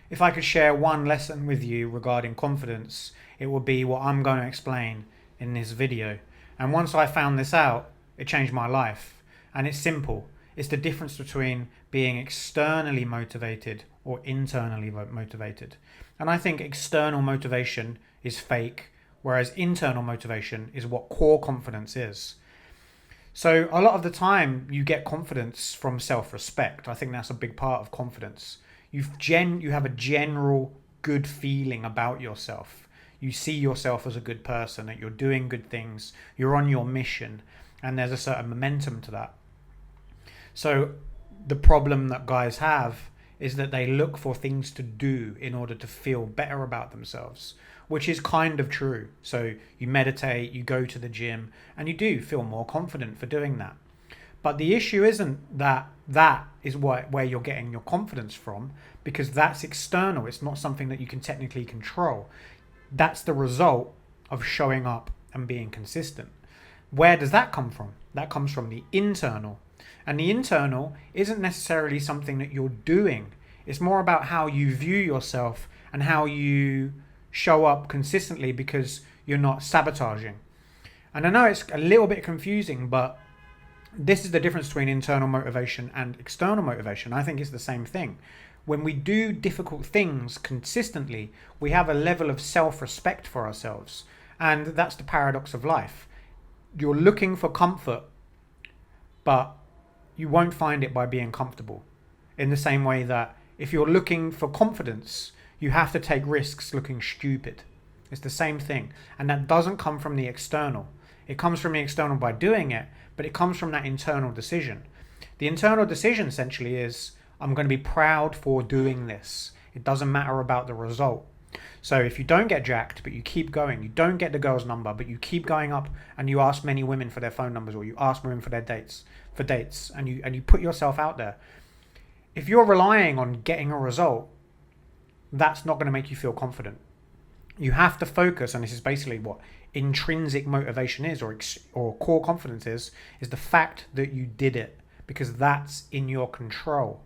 if I could share one lesson with you regarding confidence, it would be what I'm going to explain in this video. And once I found this out, it changed my life. And it's simple. It's the difference between being externally motivated or internally motivated. And I think external motivation is fake, whereas internal motivation is what core confidence is. So a lot of the time you get confidence from self-respect. I think that's a big part of confidence. You have a general good feeling about yourself. You see yourself as a good person, that you're doing good things, you're on your mission, and there's a certain momentum to that. So the problem that guys have is that they look for things to do in order to feel better about themselves, which is kind of true. So you meditate, you go to the gym, and you do feel more confident for doing that. But the issue isn't that is where you're getting your confidence from, because that's external. It's not something that you can technically control. That's the result of showing up and being consistent. Where does that come from? That comes from the internal. And the internal isn't necessarily something that you're doing. It's more about how you view yourself and how you show up consistently, because you're not sabotaging. And I know it's a little bit confusing, but this is the difference between internal motivation and external motivation. I think it's the same thing. When we do difficult things consistently, we have a level of self-respect for ourselves. And that's the paradox of life. You're looking for comfort, but you won't find it by being comfortable. In the same way that if you're looking for confidence, you have to take risks looking stupid. It's the same thing. And that doesn't come from the external. It comes from the external by doing it, but it comes from that internal decision. The internal decision essentially is, I'm going to be proud for doing this. It doesn't matter about the result. So if you don't get jacked, but you keep going, you don't get the girl's number, but you keep going up and you ask many women for their phone numbers, or you ask women for their dates, and you put yourself out there. If you're relying on getting a result, that's not going to make you feel confident. You have to focus, and this is basically what intrinsic motivation is, or core confidence is the fact that you did it, because that's in your control.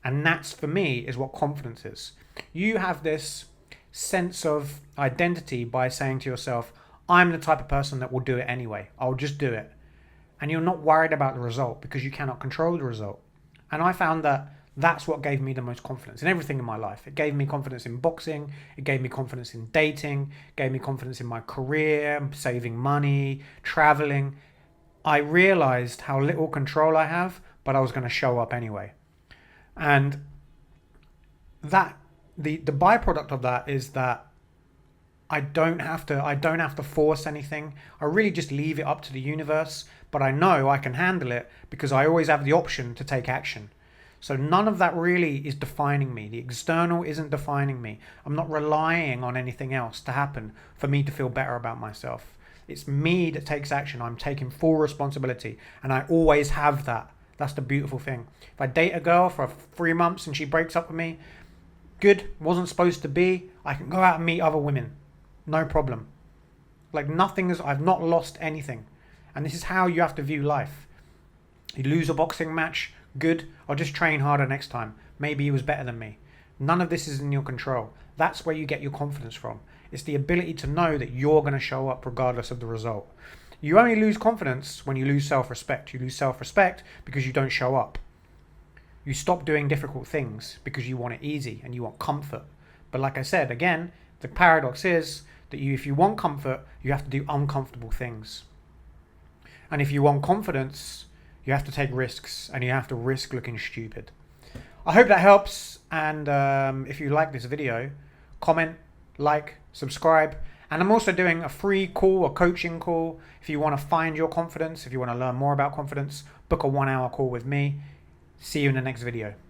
And that's, for me, is what confidence is. You have this sense of identity by saying to yourself, I'm the type of person that will do it anyway. I'll just do it. And you're not worried about the result because you cannot control the result. And I found that that's what gave me the most confidence in everything in my life. It gave me confidence in boxing. It gave me confidence in dating. It gave me confidence in my career, saving money, traveling. I realized how little control I have, but I was going to show up anyway. And that the byproduct of that is that I don't have to force anything. I really just leave it up to the universe, but I know I can handle it because I always have the option to take action. So none of that really is defining me. The external isn't defining me. I'm not relying on anything else to happen for me to feel better about myself. It's me that takes action. I'm taking full responsibility, and I always have that. That's the beautiful thing. If I date a girl for 3 months and she breaks up with me, good, wasn't supposed to be, I can go out and meet other women. No problem. Like I've not lost anything. And this is how you have to view life. You lose a boxing match, good, I'll just train harder next time. Maybe he was better than me. None of this is in your control. That's where you get your confidence from. It's the ability to know that you're going to show up regardless of the result. You only lose confidence when you lose self-respect. You lose self-respect because you don't show up. You stop doing difficult things because you want it easy and you want comfort. But like I said, again, the paradox is that if you want comfort, you have to do uncomfortable things. And if you want confidence, you have to take risks, and you have to risk looking stupid. I hope that helps. And if you like this video, comment, like, subscribe. And I'm also doing a free call, a coaching call. If you want to find your confidence, if you want to learn more about confidence, book a 1-hour call with me. See you in the next video.